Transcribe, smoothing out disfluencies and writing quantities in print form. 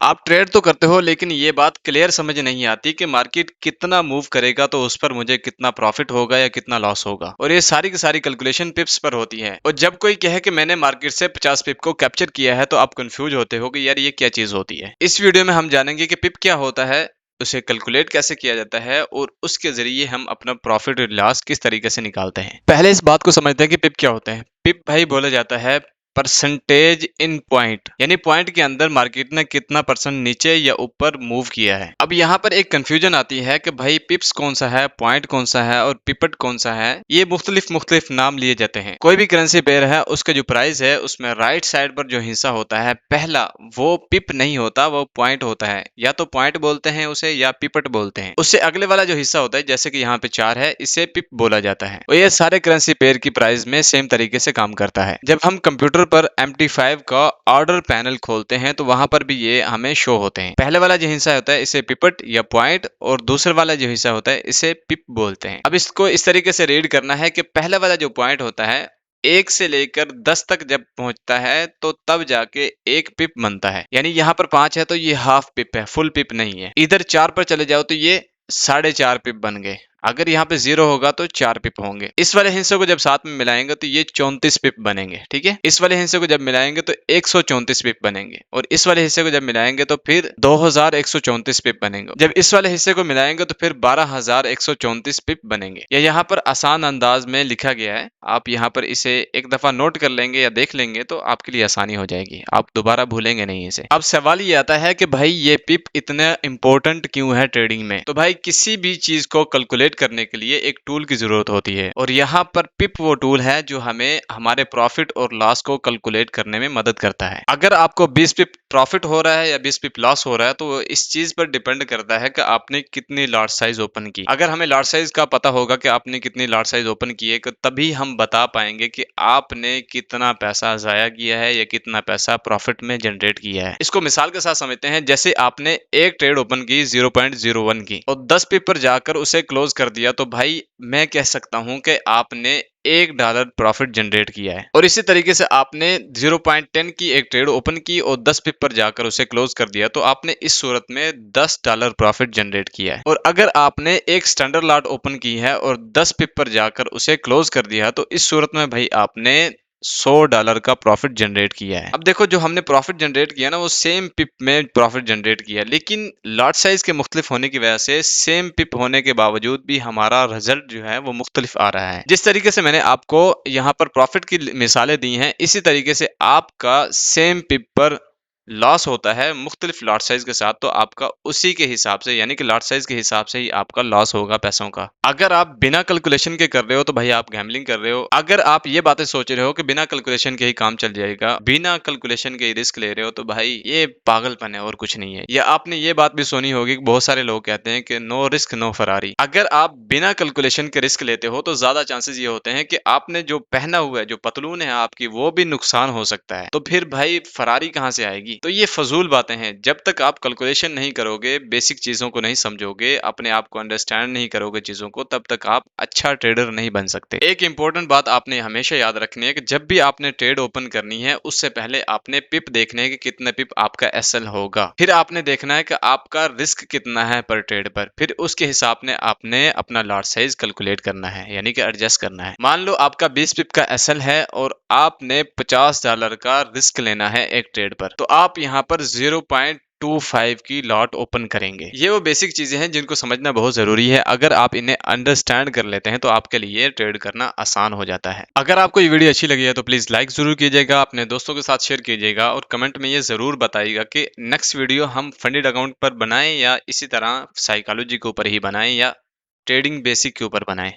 आप ट्रेड तो करते हो लेकिन ये बात क्लियर समझ नहीं आती कि मार्केट कितना मूव करेगा तो उस पर मुझे कितना प्रॉफिट होगा या कितना लॉस होगा। और ये सारी की सारी कैलकुलेशन पिप्स पर होती है। और जब कोई कहे कि मैंने मार्केट से 50 पिप को कैप्चर किया है तो आप कंफ्यूज होते हो कि यार ये क्या चीज होती है। इस वीडियो में हम जानेंगे कि पिप क्या होता है, उसे कैलकुलेट कैसे किया जाता है और उसके जरिए हम अपना प्रॉफिट और लॉस किस तरीके से निकालते हैं। पहले इस बात को समझते हैं कि पिप क्या होता है। पिप भाई बोला जाता है परसेंटेज इन पॉइंट, यानी पॉइंट के अंदर मार्केट ने कितना परसेंट नीचे या ऊपर मूव किया है। अब यहाँ पर एक कंफ्यूजन आती है कि भाई पिप्स कौन सा है, पॉइंट कौन सा है और पिपट कौन सा है। ये मुख्तलिफ नाम लिए जाते हैं। कोई भी करेंसी पेयर है उसका जो प्राइस है उसमें राइट साइड पर जो हिस्सा होता है पहला, वो पिप नहीं होता, वो पॉइंट होता है। या तो पॉइंट बोलते हैं उसे या पिपट बोलते हैं। उससे अगले वाला जो हिस्सा होता है, जैसे कि यहाँ पे 4 है, इसे पिप बोला जाता है। और ये सारे करेंसी पेयर की प्राइस में सेम तरीके से काम करता है। जब हम कंप्यूटर पर MT5 का ऑर्डर पैनल खोलते हैं तो वहां पर भी ये हमें शो होते हैं। पहले वाला जो हिस्सा होता है इसे पिपट या पॉइंट और दूसरे वाला जो हिस्सा होता है इसे पिप बोलते हैं। अब इसको इस तरीके से रीड करना है कि पहला वाला जो पॉइंट होता है 1 से लेकर 10 तक जब पहुंचता है तो तब जाके एक पिप बनता है। यानी यहाँ पर 5 है तो ये हाफ पिप है, फुल पिप नहीं है। इधर 4 पर चले जाओ तो ये 4.5 पिप बन गए। अगर यहाँ पे 0 होगा तो 4 पिप होंगे। इस वाले हिस्से को जब साथ में मिलाएंगे तो ये 34 पिप बनेंगे। ठीक है, इस वाले हिस्से को जब मिलाएंगे तो 134 पिप बनेंगे और इस वाले हिस्से को जब मिलाएंगे तो फिर 2134 पिप बनेंगे। जब इस वाले हिस्से को मिलाएंगे तो फिर 12134 पिप बनेंगे। या यहाँ पर आसान अंदाज में लिखा गया है, आप यहाँ पर इसे एक दफा नोट कर लेंगे या देख लेंगे तो आपके लिए आसानी हो जाएगी, आप दोबारा भूलेंगे नहीं इसे। अब सवाल ये आता है कि भाई ये पिप इतना इंपॉर्टेंट क्यों है ट्रेडिंग में। तो भाई किसी भी चीज को कैलकुलेट करने के लिए एक टूल की जरूरत होती है और यहाँ पर पिप वो टूल है जो हमें हमारे प्रॉफिट और लॉस को कैलकुलेट करने में मदद करता है। अगर आपको 20 पिप प्रॉफिट हो रहा है या 20 पिप लॉस हो रहा है तो इस चीज पर डिपेंड करता है कि आपने कितनी लॉट साइज ओपन की। अगर हमें लॉट साइज का पता होगा कि आपने कितनी लॉट साइज ओपन की है तभी हम बता पाएंगे कि आपने कितना पैसा जाया किया है या कितना पैसा प्रॉफिट में जनरेट किया है। इसको मिसाल के साथ समझते हैं, जैसे आपने एक ट्रेड ओपन की 0.01 की और 10 पिप पर जाकर उसे क्लोज कर दिया तो भाई मैं कह सकता हूं कि आपने $1 प्रॉफिट जनरेट किया है। और इसी तरीके से आपने 0.10 की एक ट्रेड ओपन की और 10 पिप पर जाकर उसे क्लोज कर दिया तो आपने इस सूरत में $10 प्रॉफिट जनरेट किया है। और अगर आपने एक स्टैंडर्ड लॉट ओपन की है और 10 पिप पर जाकर उसे क्लोज कर दिया तो इस सूरत में भाई आपने $100 का प्रॉफिट जनरेट किया है। अब देखो जो हमने प्रॉफिट जनरेट किया ना वो सेम पिप में प्रॉफिट जनरेट किया, लेकिन लॉट साइज के मुख्तलिफ होने की वजह से सेम पिप होने के बावजूद भी हमारा रिजल्ट जो है वो मुख्तलिफ आ रहा है। जिस तरीके से मैंने आपको यहाँ पर प्रॉफिट की मिसालें दी हैं, इसी तरीके से आपका सेम पिप पर लॉस होता है मुख्तलिफ लॉट साइज के साथ, तो आपका उसी के हिसाब से यानी कि लॉट साइज के हिसाब से ही आपका लॉस होगा पैसों का। अगर आप बिना कैलकुलेशन के कर रहे हो तो भाई आप गैम्बलिंग कर रहे हो। अगर आप ये बातें सोच रहे हो कि बिना कैलकुलेशन के ही काम चल जाएगा, बिना कैलकुलेशन के ही रिस्क ले रहे हो, तो भाई ये पागलपन है और कुछ नहीं है। या आपने ये बात भी सुनी होगी कि बहुत सारे लोग कहते हैं कि नो रिस्क नो फरारी। अगर आप बिना कैलकुलेशन के रिस्क लेते हो तो ज्यादा चांसेस ये होते हैं कि आपने जो पहना हुआ है, जो पतलून है आपकी, वो भी नुकसान हो सकता है। तो फिर भाई फरारी कहाँ से आएगी। तो ये फजूल बातें हैं। जब तक आप कैलकुलेशन नहीं करोगे, बेसिक चीजों को नहीं समझोगे, अपने आप को अंडरस्टैंड नहीं करोगे चीजों को, तब तक आप अच्छा ट्रेडर नहीं बन सकते। एक इंपॉर्टेंट बात आपने हमेशा याद रखनी है कि जब भी आपने ट्रेड ओपन करनी है उससे पहले आपने पिप देखने है कि कितने पिप आपका SL होगा। फिर आपने देखना है कि आपका रिस्क कितना है पर ट्रेड पर। फिर उसके हिसाब से आपने अपना लॉट साइज कैलकुलेट करना है, यानी कि एडजस्ट करना है। मान लो आपका 20 पिप का SL है और आपने $50 का रिस्क लेना है एक ट्रेड पर, तो आप यहाँ पर 0.25 की लॉट ओपन करेंगे। ये वो बेसिक चीजें हैं जिनको समझना बहुत जरूरी है। अगर आप इन्हें अंडरस्टैंड कर लेते हैं तो आपके लिए ट्रेड करना आसान हो जाता है। अगर आपको ये वीडियो अच्छी लगी है तो प्लीज लाइक जरूर कीजिएगा, अपने दोस्तों के साथ शेयर कीजिएगा और कमेंट में ये जरूर बताइएगा कि नेक्स्ट वीडियो हम फंडेड अकाउंट पर बनाएं या इसी तरह साइकोलॉजी के ऊपर ही बनाएं या ट्रेडिंग बेसिक के ऊपर बनाएं।